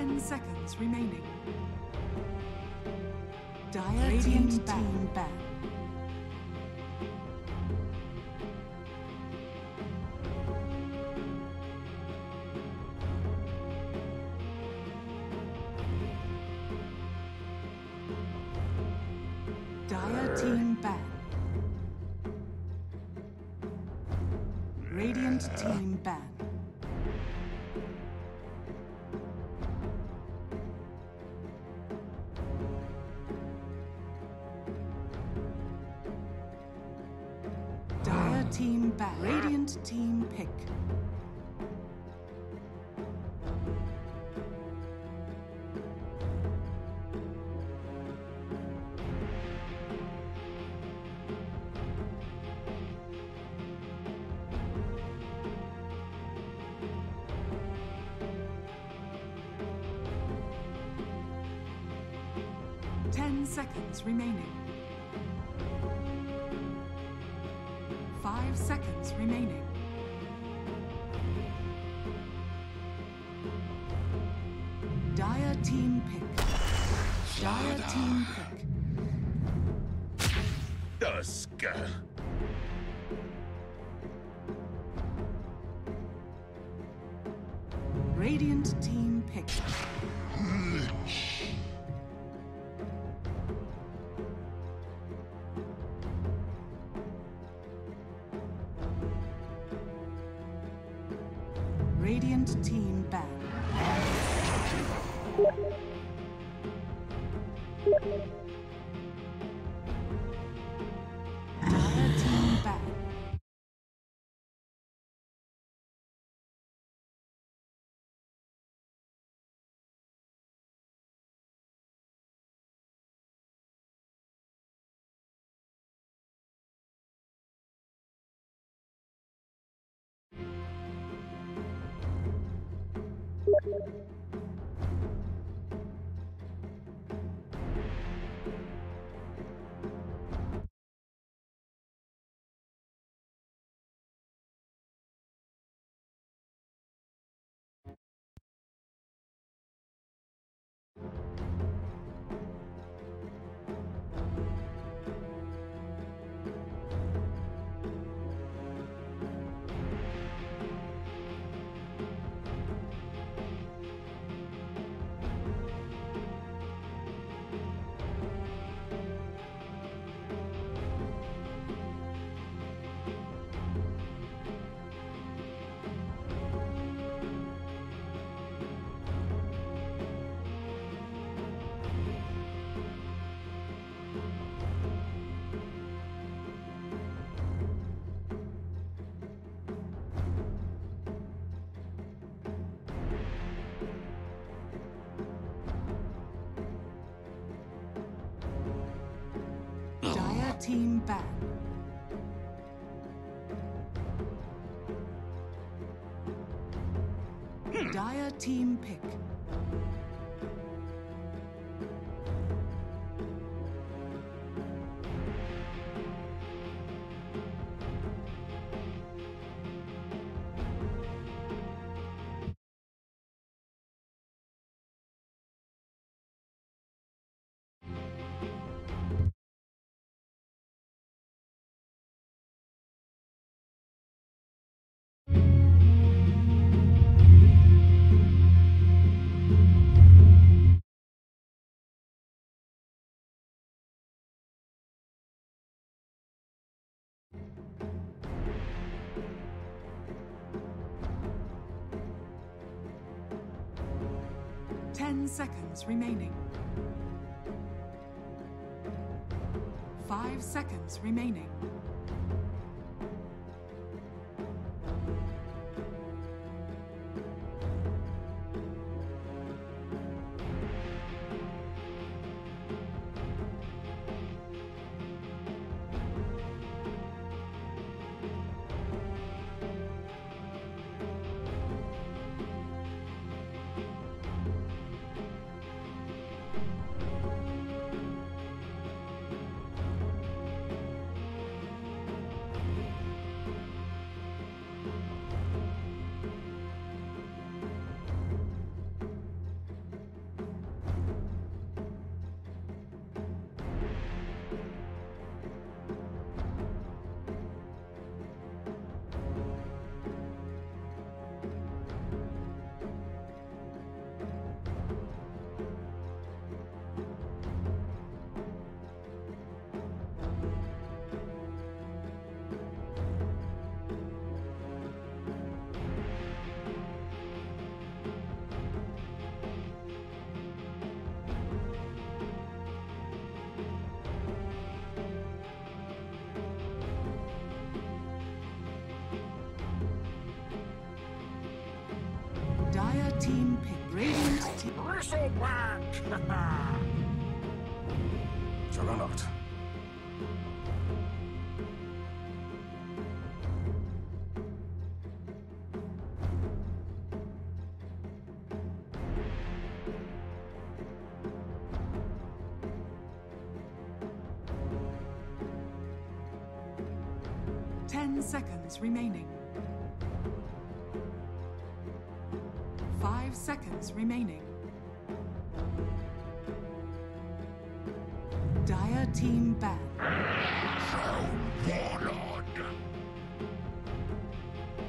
10 seconds remaining. Dire team ban. Dire team ban. Radiant team ban. Dire team ban. Radiant team pick. Seconds remaining. 5 seconds remaining. Dire team pick. Dire team pick. Dusk. Radiant team pick. Radiant team ban. Dire team ban. Team ban. Dire team pick. Ten seconds remaining. 5 seconds remaining. team pick. Radiant team. Bristleback! Juggernaut. Seconds remaining. 5 seconds remaining. Dire team ban.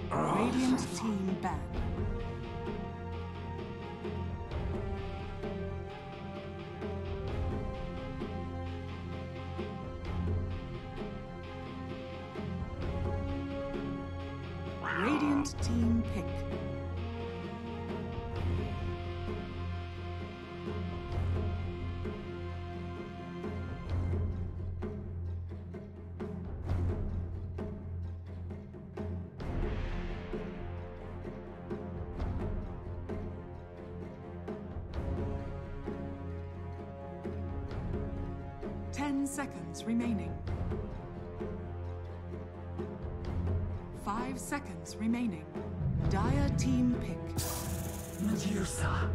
Radiant team ban. Radiant team pick. Seconds remaining. 5 seconds remaining. Dire team pick. Medusa.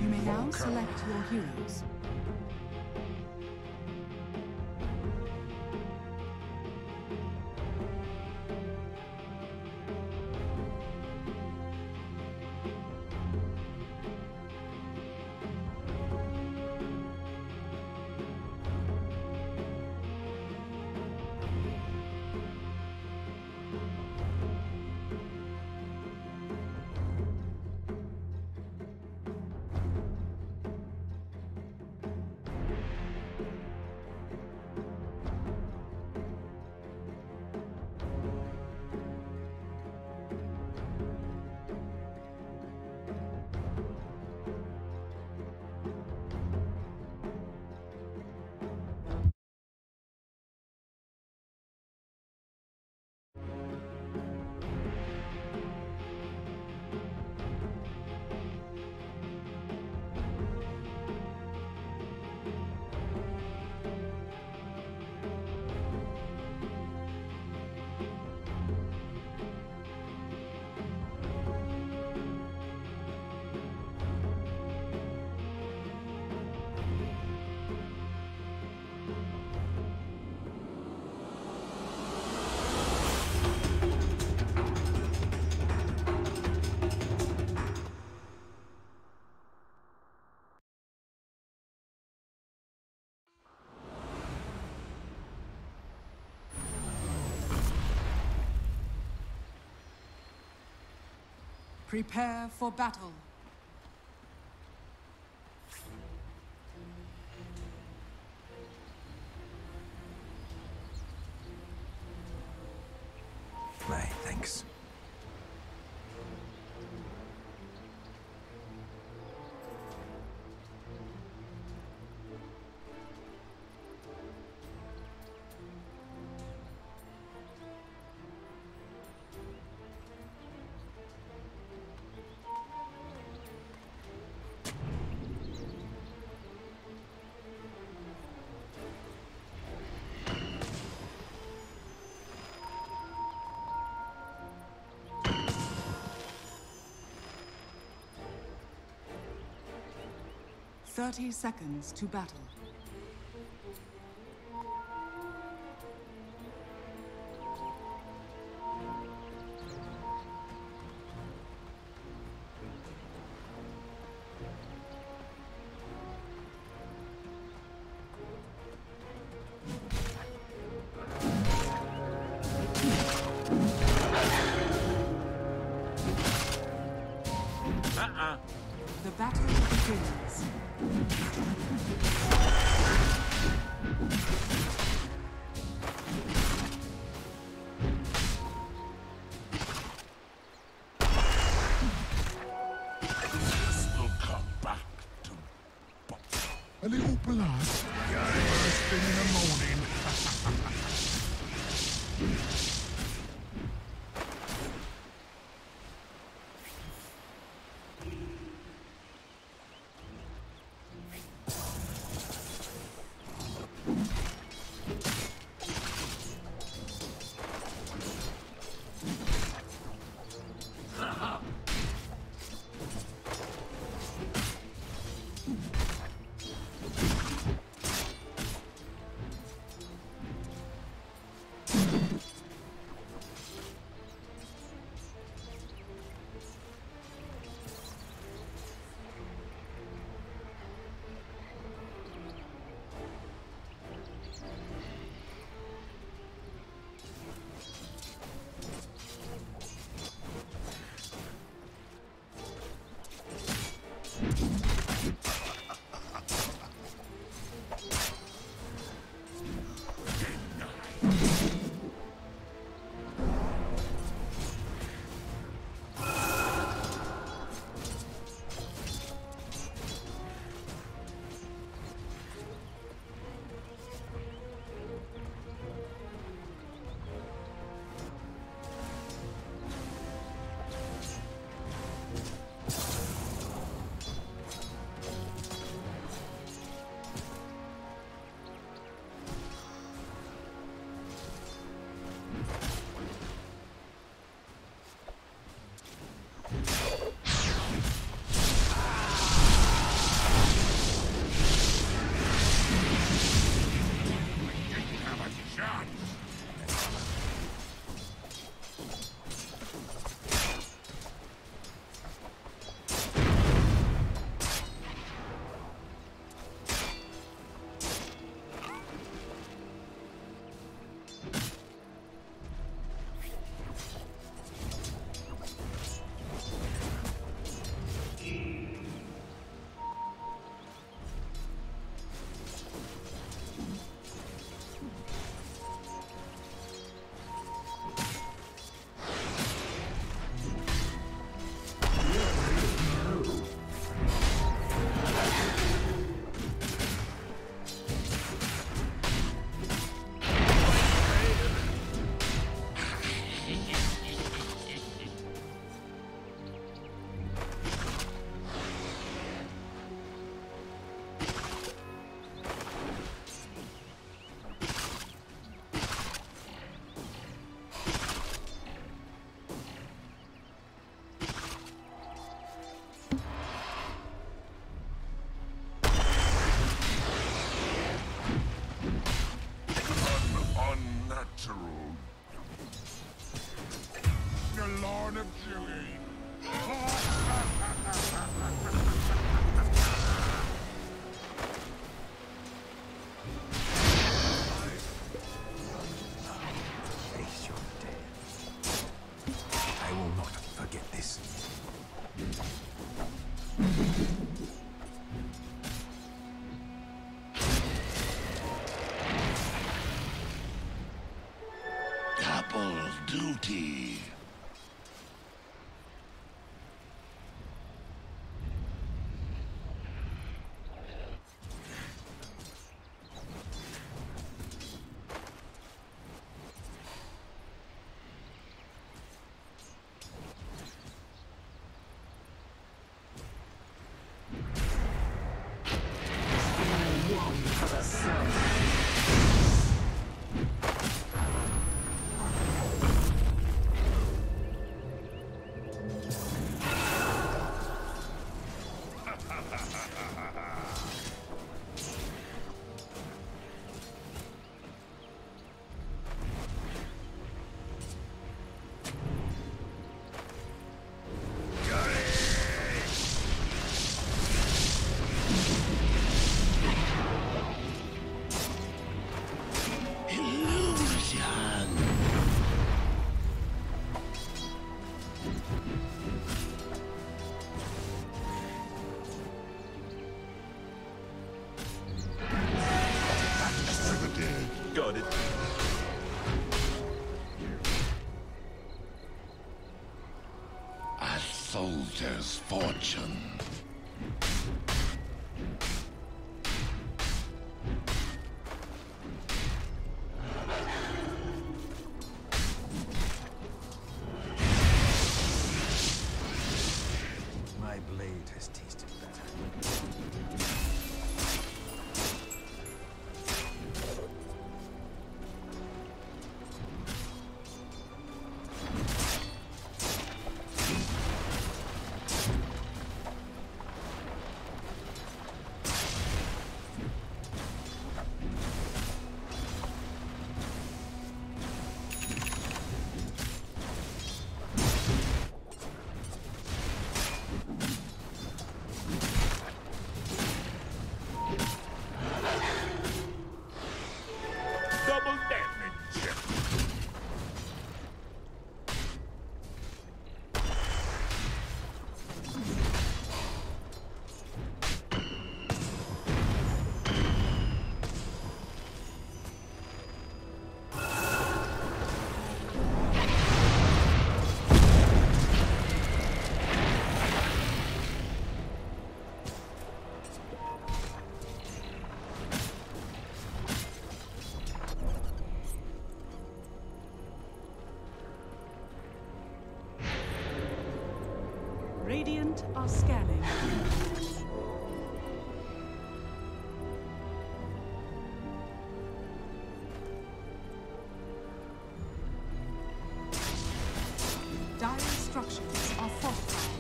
You may now select your heroes. Prepare for battle. Right, thanks. Thirty seconds to battle. The battle begins. We'll come back to A little blood. First thing in the morning. of chewing. Face your death. I will not forget this. Double duty. Got it. A soldier's fortune. My blade has tasted better. Double damage. Radiant are scanning. Dire structures are fortified.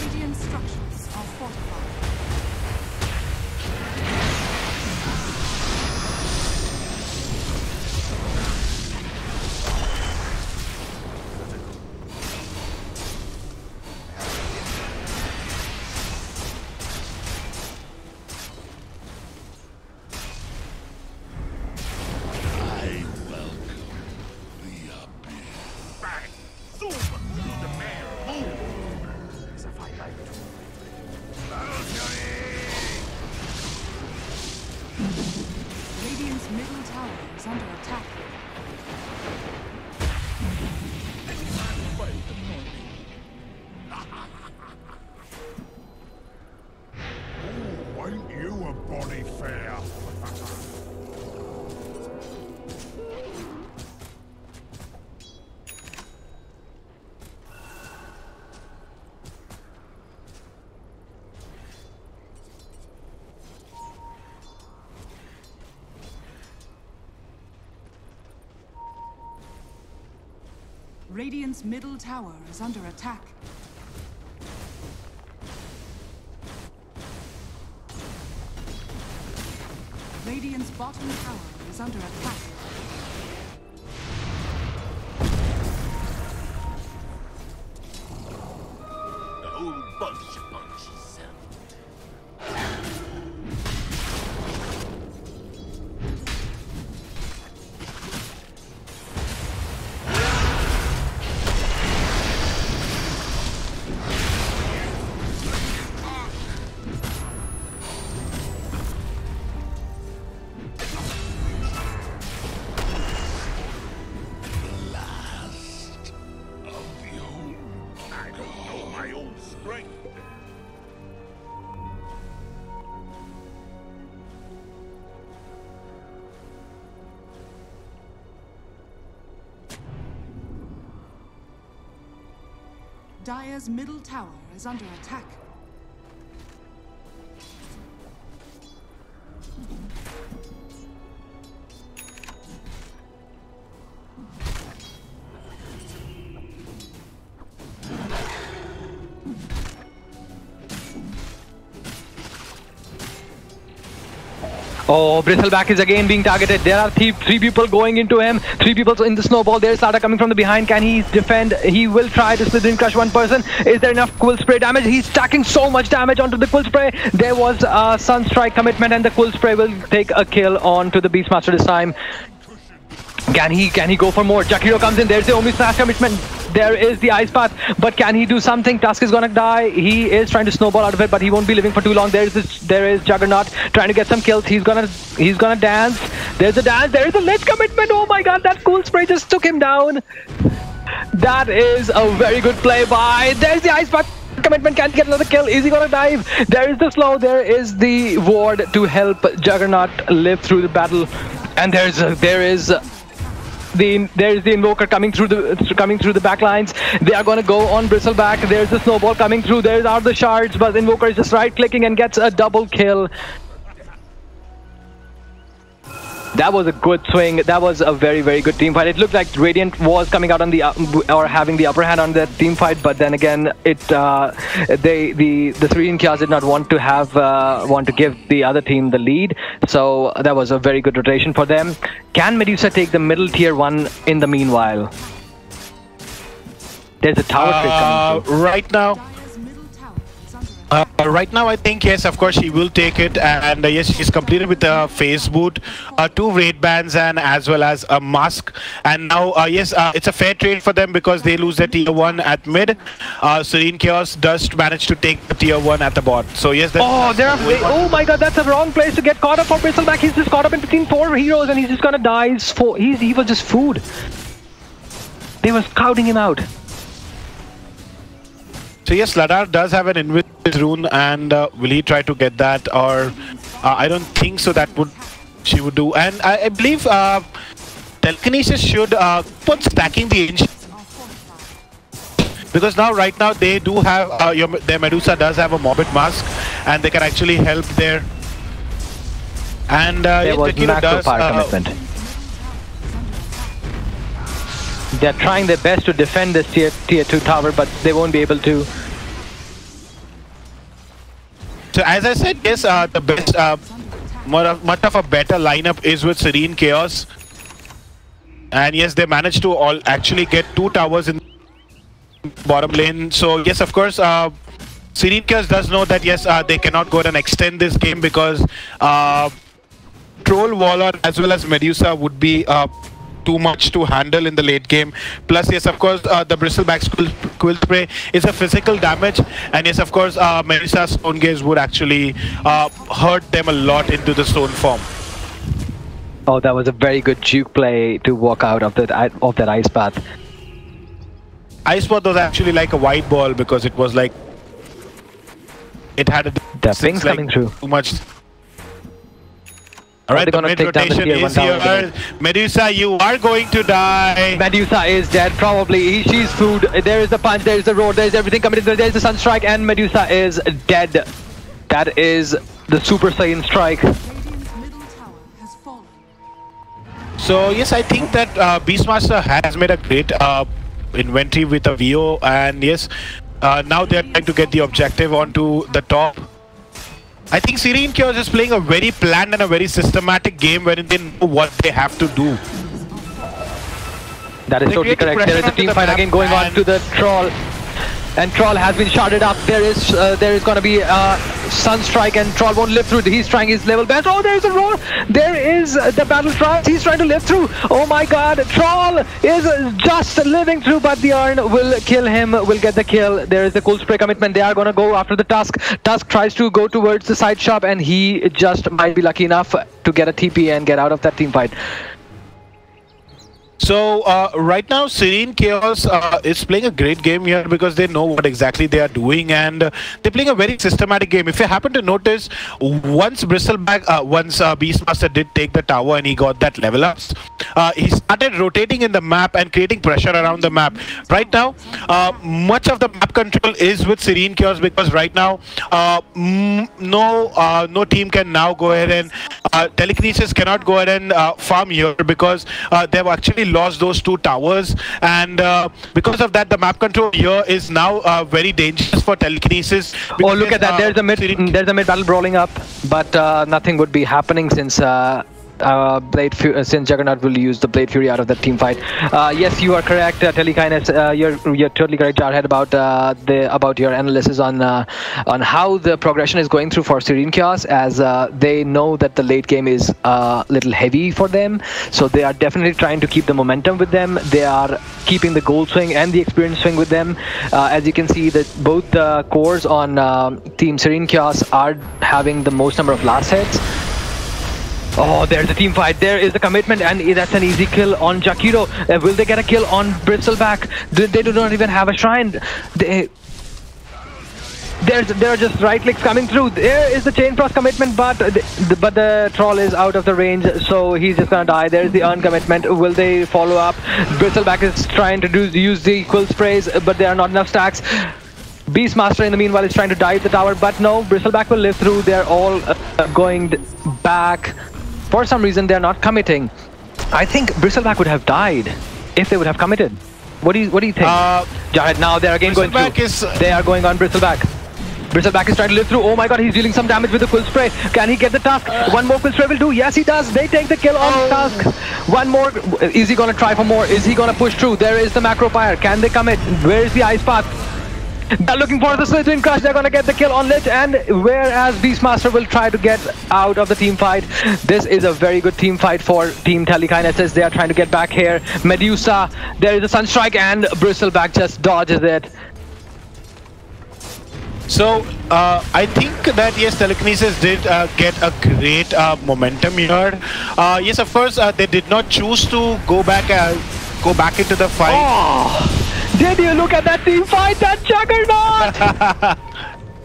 Radiant structures are fortified. Radiant's middle tower is under attack. Oh, ain't you a bonny fair? Radiant's middle tower is under attack. Radiant's bottom tower is under attack. Dire's middle tower is under attack. Oh, Bristleback is again being targeted. There are three people going into him. 3 people in the snowball. There's Slaughter coming from the behind. Can he defend? He will try to Slither crush one person. Is there enough Quill Spray damage? He's stacking so much damage onto the Quill Spray. There was a Sunstrike commitment and the Quill Spray will take a kill onto the Beastmaster this time. Can he go for more? Jakiro comes in. There's the only slash commitment. There is the Ice Path, but can he do something? Tusk is gonna die. He is trying to snowball out of it, but he won't be living for too long. There is Juggernaut trying to get some kills. He's gonna dance. There's a dance. There is a ledge commitment. Oh my god, that Cool Spray just took him down. That is a very good play by. There's the Ice Path commitment. Can't get another kill. Is he gonna dive? There is the slow. There is the ward to help Juggernaut live through the battle, and there's the invoker coming through the back lines. They are going to go on Bristleback. There's the snowball coming through. There are the shards, but invoker is just right clicking and gets a double kill. That was a good swing. That was a very, very good team fight. It looked like Radiant was coming out on the or having the upper hand on that team fight, but then again, the Serene Chaos did not want to give the other team the lead. So that was a very good rotation for them. Can Medusa take the middle tier 1 in the meanwhile? There's a tower trade coming through. Right now, I think, yes, of course, she will take it. And yes, she's completed with a phase boot, 2 raid bans, and as well as a mask. And now, yes, it's a fair trade for them because they lose their tier 1 at mid. Serene Chaos does manage to take the tier 1 at the bot. So, yes, oh my god, that's a wrong place to get caught up for Bristleback. He's just caught up in between 4 heroes and he's just gonna die. He was just food. They were scouting him out. So yes, Ladar does have an invisible rune, and will he try to get that? Or I don't think so. She would do, and I believe Telekinesis should put stacking the ancient, because right now they do have their Medusa does have a Morbid Mask, and they can actually help there. And there was macro power commitment. They're trying their best to defend this tier 2 tower, but they won't be able to. So as I said, yes, the best, much of a better lineup is with Serene Chaos. And yes, they managed to actually get 2 towers in bottom lane. So yes, of course, Serene Chaos does know that yes, they cannot go and extend this game because Troll, Waller as well as Medusa would be too much to handle in the late game. Plus, yes, of course, the Bristleback's Quill Spray is a physical damage, and yes, of course, Medusa's Stone Gaze would actually hurt them a lot into the stone form. Oh, that was a very good juke play to walk out of that Ice Path. Ice Path was actually like a white ball because it was like it had the things coming through too much. Alright, the mid rotation is here. Medusa, you are going to die. Medusa is dead, probably. She's food. There is the punch, there is the roar, there is everything coming in. There is the Sunstrike, and Medusa is dead. That is the Super Saiyan strike. So, yes, I think that Beastmaster has made a great inventory with a VO, and yes, now they're trying to get the objective onto the top. I think Serene Chaos is playing a very planned and a very systematic game wherein they know what they have to do. That is totally correct. There is a team fight again going on to the Troll. And Troll has been sharded up. There is going to be Sunstrike, and Troll won't live through. He's trying his level best. Oh, there is a roar. There is the battle trance. He's trying to live through. Oh my god. Troll is just living through, but the Urn will kill him, will get the kill. There is the Cool Spray commitment. They are going to go after the Tusk. Tusk tries to go towards the side shop, and he just might be lucky enough to get a TP and get out of that team fight. So right now, Serene Chaos is playing a great game here because they know what exactly they are doing, and they're playing a very systematic game. If you happen to notice, once Beastmaster did take the tower and he got that level ups, he started rotating in the map and creating pressure around the map. Right now, much of the map control is with Serene Chaos because right now, no team can now go ahead and Telekinesis cannot go ahead and farm here because they've actually lost those 2 towers, and because of that the map control here is now very dangerous for Telekinesis. Oh, look at that, there's a mid battle brawling up, but nothing would be happening since since Juggernaut will use the Blade Fury out of the team fight. Yes, you are correct, Telekinesis. You're totally correct, Jarhead, about your analysis on how the progression is going through for Serene Chaos, as they know that the late game is a little heavy for them, so they are definitely trying to keep the momentum with them. They are keeping the gold swing and the experience swing with them. As you can see, that both the cores on Team Serene Chaos are having the most number of last hits. Oh, there's a team fight. There is the commitment, and that's an easy kill on Jakiro. Will they get a kill on Bristleback? They do not even have a shrine. There are just right clicks coming through. There is the chain frost commitment, but the troll is out of the range, so he's just gonna die. There's the uncommitment. Will they follow up? Bristleback is trying to use the quill sprays, but there are not enough stacks. Beastmaster in the meanwhile is trying to dive the tower, but no, Bristleback will live through. They're all going back. For some reason, they're not committing. I think Bristleback would have died if they would have committed. What do you think? Jarhead, now they're again going through. They are going on Bristleback. Bristleback is trying to live through. Oh my god, he's dealing some damage with the quill spray. Can he get the Tusk? One more quill spray will do. Yes, he does. They take the kill on Tusk. One more. Is he going to try for more? Is he going to push through? There is the Macro Pyre. Can they commit? Where is the Ice Path? They're looking for the Slithering Crush. They're gonna get the kill on Lich, and whereas Beastmaster will try to get out of the team fight. This is a very good team fight for Team Telekinesis. They are trying to get back here. Medusa, there is a Sunstrike, and Bristleback just dodges it. So I think that yes, Telekinesis did get a great momentum here. Yes, of course, they did not choose to go back into the fight. Oh. Did you look at that team fight? That Juggernaut!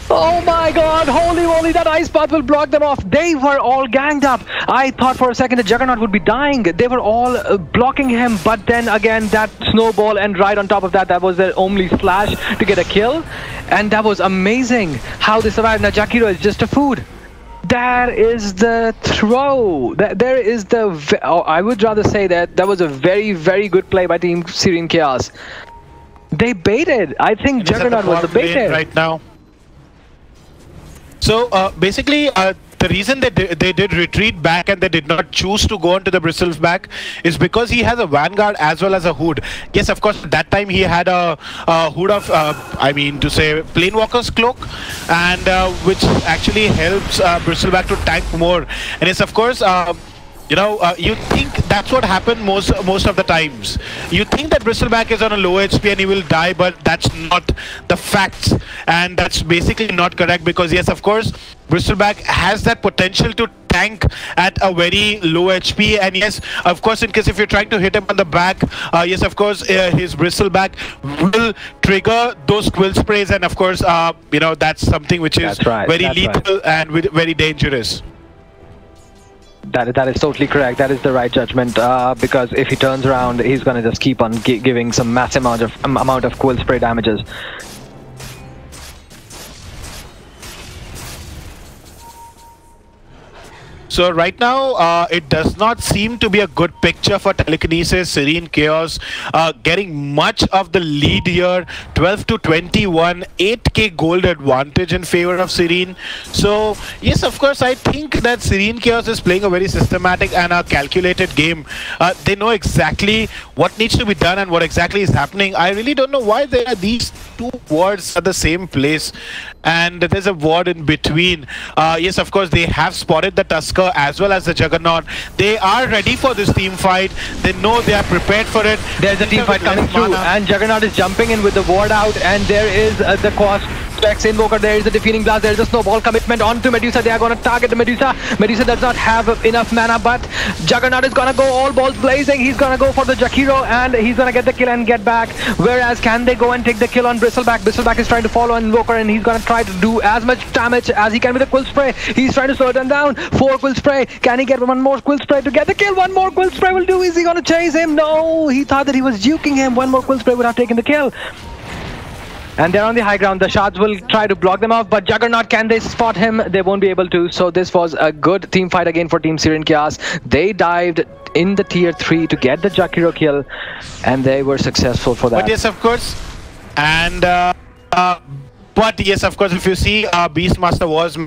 Oh my god, holy moly, that Ice Path will block them off. They were all ganged up. I thought for a second the Juggernaut would be dying. They were all blocking him, but then again that snowball, and right on top of that, that was their only slash to get a kill. And that was amazing how they survived. Now Jakiro is just a food. That is the throw. There is the... I would rather say that was a very, very good play by Team Serene Chaos. They baited. I think Juggernaut was the baiter right now. So basically, the reason they did retreat back and they did not choose to go onto the Bristleback is because he has a Vanguard as well as a Hood. Yes, of course, at that time he had a Hood of, I mean to say, Planewalker's Cloak, and which actually helps Bristleback to tank more. And yes, of course, you know, you think that's what happened most of the times. You think that Bristleback is on a low HP and he will die, but that's not the facts, and that's basically not correct, because yes, of course, Bristleback has that potential to tank at a very low HP, and yes, of course, in case if you're trying to hit him on the back, yes, of course, his Bristleback will trigger those quill sprays, and of course, you know, that's something which is very lethal and very dangerous. That is totally correct. That is the right judgment, because if he turns around, he's gonna just keep on giving some massive amount of quill spray damages. So right now, it does not seem to be a good picture for Telekinesis. Serene Chaos getting much of the lead here, 12 to 21, 8k gold advantage in favor of Serene. So yes, of course, I think that Serene Chaos is playing a very systematic and a calculated game. They know exactly what needs to be done and what exactly is happening. I really don't know why there are these two wards at the same place, and there's a ward in between. Yes, of course, they have spotted the Tusker as well as the Juggernaut. They are ready for this team fight. They know they are prepared for it. There's a team fight coming through, and Juggernaut is jumping in with the ward out, and there is the cost Vex Invoker. There is a defeating blast. There is a snowball commitment onto Medusa. They are going to target the Medusa. Medusa does not have enough mana, but Juggernaut is going to go all balls blazing. He's going to go for the Jakiro and he's going to get the kill and get back. Whereas can they go and take the kill on Bristleback? Bristleback is trying to follow Invoker and he's going to try to do as much damage as he can with the Quill Spray. He's trying to slow them down. 4 Quill Spray. Can he get one more Quill Spray to get the kill? One more Quill Spray will do. Is he going to chase him? No, he thought that he was juking him. One more Quill Spray would have taken the kill. And they're on the high ground. The shards will try to block them off, but Juggernaut, can they spot him? They won't be able to. So this was a good team fight again for Team Serene Chaos. They dived in the tier 3 to get the Jakiro kill, and they were successful for that. But yes, of course. And but yes, of course, if you see, Beastmaster was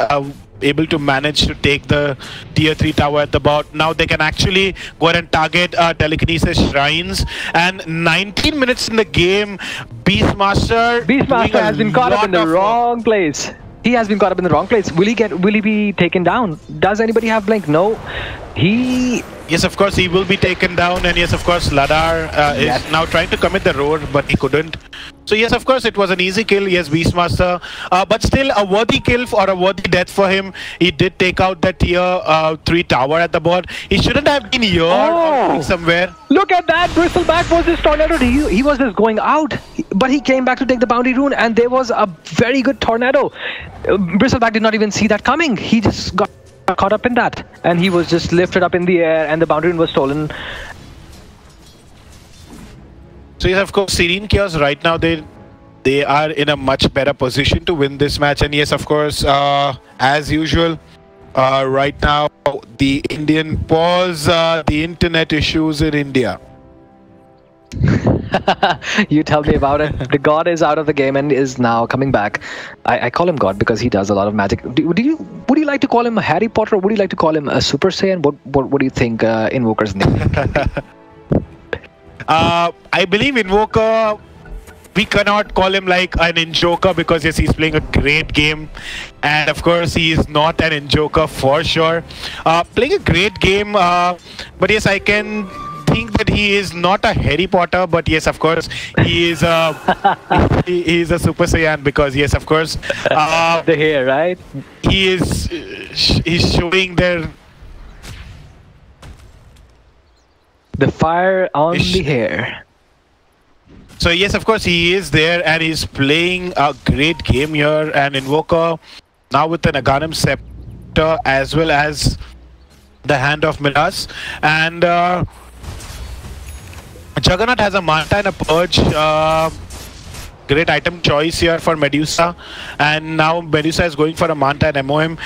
able to manage to take the tier 3 tower at the bot. Now they can actually go ahead and target Telekinesis shrines. And 19 minutes in the game, Beastmaster has been caught up in the wrong place. He has been caught up in the wrong place. Will he be taken down? Does anybody have blink? No. Yes, of course, he will be taken down. And yes, of course, Ladar is now trying to commit the roar, but he couldn't. So yes, of course, it was an easy kill. Yes, Beastmaster. But still a worthy kill or a worthy death for him. He did take out that tier 3 tower at the bot. He shouldn't have been here or somewhere. Look at that. Bristleback was just tornado. He was just going out. But he came back to take the bounty rune. And there was a very good tornado. Bristleback did not even see that coming. He just got caught up in that. And he was just lifted up in the air. And the bounty rune was stolen. So yes, of course, Serene Chaos right now, they are in a much better position to win this match. And yes, of course, as usual, right now, the Indian pause, the internet issues in India. You tell me about it. The god is out of the game and is now coming back. I call him god because he does a lot of magic. Would you like to call him a Harry Potter, or would you like to call him a Super Saiyan? What do you think Invoker's name? I believe Invoker, we cannot call him like an Injoker because yes, he's playing a great game, and of course he is not an Injoker for sure. Playing a great game, but yes, I can think that he is not a Harry Potter, but yes, of course he is he is a Super Saiyan because yes, of course the hair, right? He's showing the fire on the hair. So yes, of course, he is there and he's playing a great game here. And Invoker now with an Aghanim Scepter as well as the Hand of Midas. And Juggernaut has a Manta and a Purge. Great item choice here for Medusa. And now Medusa is going for a Manta and MOM.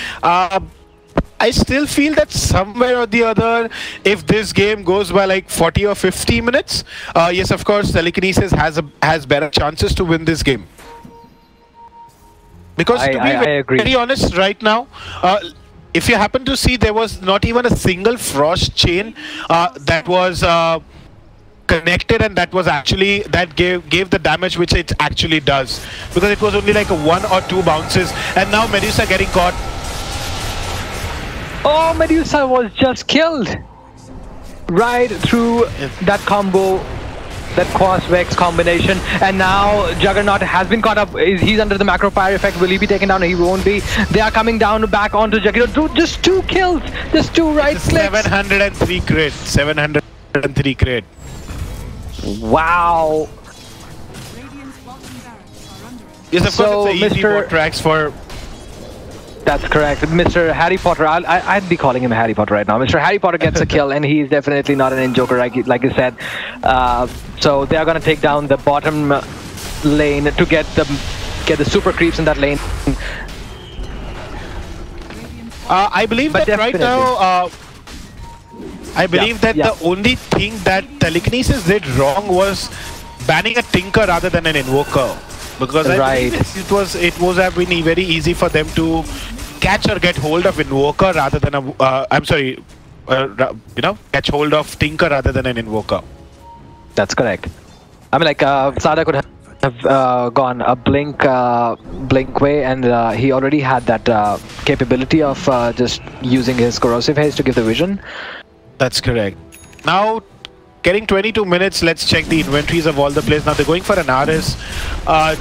I still feel that somewhere or the other, if this game goes by like 40 or 50 minutes, yes, of course, Telekinesis has better chances to win this game. Because to be very honest, right now, if you happen to see, there was not even a single frost chain that was connected, and that was actually gave the damage which it actually does, because it was only like a 1 or 2 bounces, and now Medusa getting caught. Oh, Medusa was just killed right through that combo, that Quas-Vex combination, and now Juggernaut has been caught up. He's under the macro fire effect. Will he be taken down? He won't be. They are coming down back onto Jakiro. Just 2 kills, just 2 right clicks. 703 crit. 703 crit. Wow. Yes, of course, it's easy bot tracks for. That's correct. Mr. Harry Potter, I'd be calling him Harry Potter right now. Mr. Harry Potter gets a kill, and he's definitely not an Injoker, like you said. So they are going to take down the bottom lane to get the super creeps in that lane. I believe that right now, the only thing that Telekinesis did wrong was banning a Tinker rather than an Invoker. Because it was have been very easy for them to catch or get hold of Invoker rather than catch hold of Tinker rather than an Invoker. That's correct. I mean, like Sada could have gone a blink way, and he already had that capability of just using his corrosive haze to give the vision. That's correct. Now, getting 22 minutes. Let's check the inventories of all the players. Now they're going for an RS.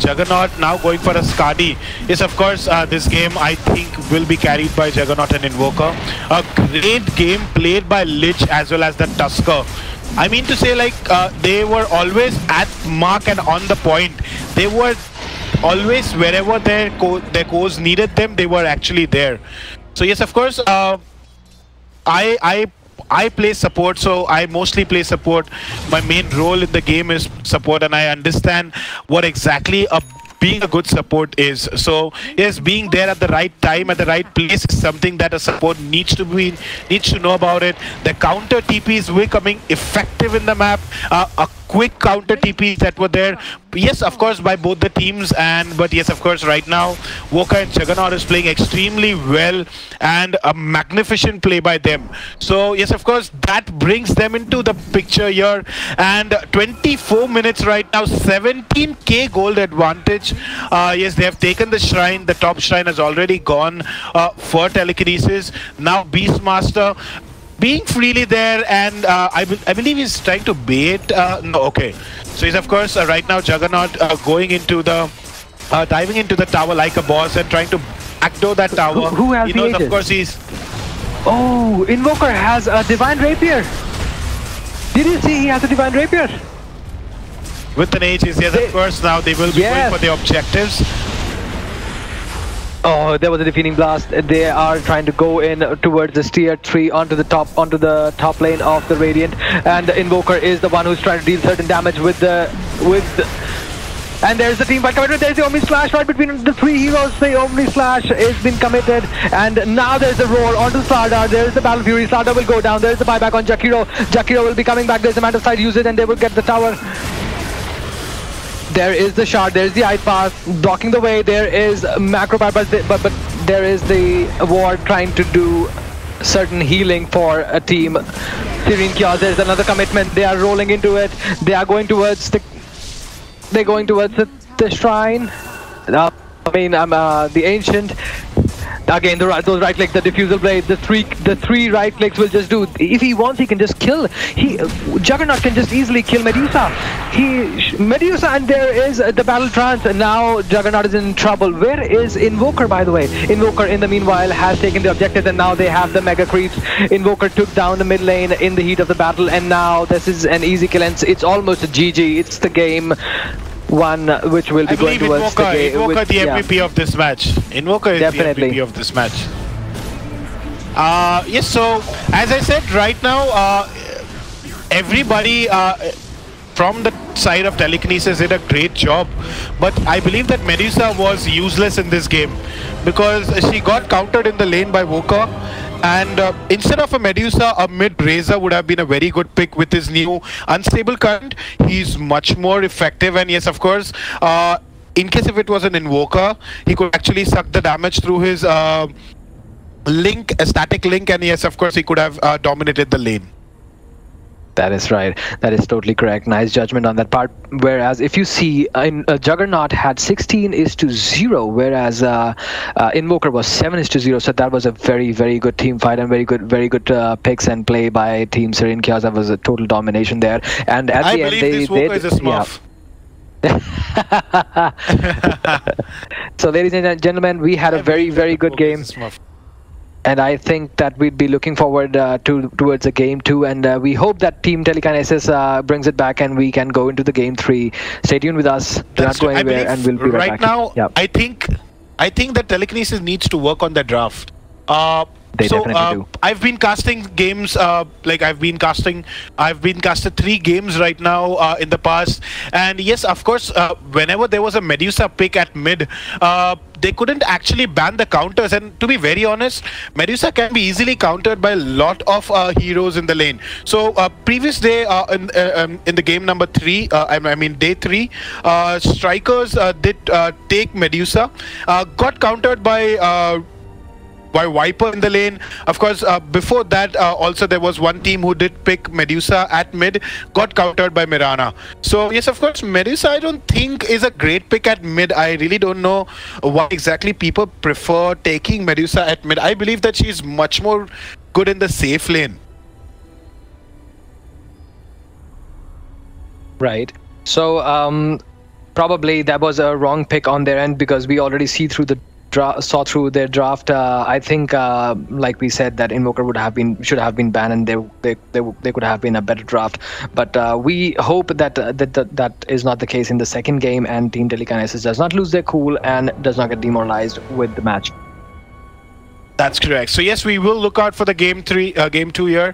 Juggernaut now going for a Skadi. Yes, of course, this game I think will be carried by Juggernaut and Invoker. A great game played by Lich as well as the Tusker. I mean to say, like, they were always at mark and on the point. They were always wherever their cause needed them, they were actually there. So yes, of course, I play support, so I mostly play support. My main role in the game is support, and I understand what exactly being a good support is. So yes, being there at the right time, at the right place is something that a support needs to know about it. The counter TPs were coming effective in the map. A quick counter TPs that were there. Yes, of course, by both the teams, but yes, of course, right now, Woka and Juggernaut is playing extremely well, and a magnificent play by them. So yes, of course, that brings them into the picture here. And 24 minutes right now, 17k gold advantage. Yes, they have taken the shrine. The top shrine has already gone for Telekinesis. Now Beastmaster being freely there, and I believe he's trying to bait. No, okay. So he's of course right now Juggernaut going into the diving into the tower like a boss and trying to backdoor that tower. Who has he knows, the of course, he's. Oh, Invoker has a Divine Rapier. Did you see he has a Divine Rapier? With an Aegis, yes, of course. Now they will be going for the objectives. Oh, there was a defeating blast. They are trying to go in towards the tier 3 onto the top lane of the Radiant, and the Invoker is the one who's trying to deal certain damage with the and there's the team fight commitment. There's the Omni Slash right between the three heroes. The Omni Slash has been committed, and now there's the roar onto Slardar. There's the Battle Fury. Slardar will go down. There's the buyback on Jakiro. Jakiro will be coming back. There's a Mantis side usage, and they will get the tower. There is the shard, there's the ice pass blocking the way, there is macro power, but there is the ward trying to do certain healing for a team. Serene Chaos, there's another commitment, they are rolling into it, they are going towards the shrine. The ancient. Again, those right clicks, the diffusal blade, the three right clicks will just do. If he wants, he can just kill. Juggernaut can just easily kill Medusa. Medusa, and there is the battle trance. And now Juggernaut is in trouble. Where is Invoker, by the way? Invoker, in the meanwhile, has taken the objective, and now they have the mega creeps. Invoker took down the mid lane in the heat of the battle, and now this is an easy kill, and it's almost a GG. It's the game one which will be going towards the game. Invoker the MVP of this match. Invoker is Definitely the MVP of this match. Yes, so as I said, right now everybody from the side of Telekinesis did a great job, but I believe that Medusa was useless in this game because she got countered in the lane by Woka. And instead of a Medusa, a mid Razor would have been a very good pick with his new unstable current. He's much more effective, and yes, of course, in case if it was an Invoker, he could actually suck the damage through his link, a static link, and yes, of course, he could have dominated the lane. That is right. That is totally correct. Nice judgment on that part. Whereas if you see, Juggernaut had 16:0, whereas Invoker was 7:0. So that was a very, very good team fight and very good picks and play by Team Serene Chaos. That was a total domination there. And at the end, this Woka is a Smurf. Yeah. So, ladies and gentlemen, we had a very, very good game. And I think that we'd be looking forward towards the game 2, and we hope that Team Telekinesis brings it back and we can go into the game 3. Stay tuned with us. Do not go anywhere, and we'll be right back. Now, I think that Telekinesis needs to work on the draft. They definitely do. I've been casting games, I've been casted 3 games right now in the past, and yes, of course, whenever there was a Medusa pick at mid, they couldn't actually ban the counters, and to be very honest, Medusa can be easily countered by a lot of heroes in the lane. So previous day in the game number 3, day 3, strikers did take Medusa, got countered by Viper in the lane. Of course, before that, also there was one team who did pick Medusa at mid, got countered by Mirana. So yes, of course, Medusa I don't think is a great pick at mid. I really don't know why exactly people prefer taking Medusa at mid. I believe that she's much more good in the safe lane. Right. So probably that was a wrong pick on their end, because we already saw through their draft. I think, like we said, that Invoker should have been banned, and they could have been a better draft. But we hope that that is not the case in the second game, and Team Telekinesis does not lose their cool and does not get demoralized with the match. That's correct. So yes, we will look out for the game 2 here.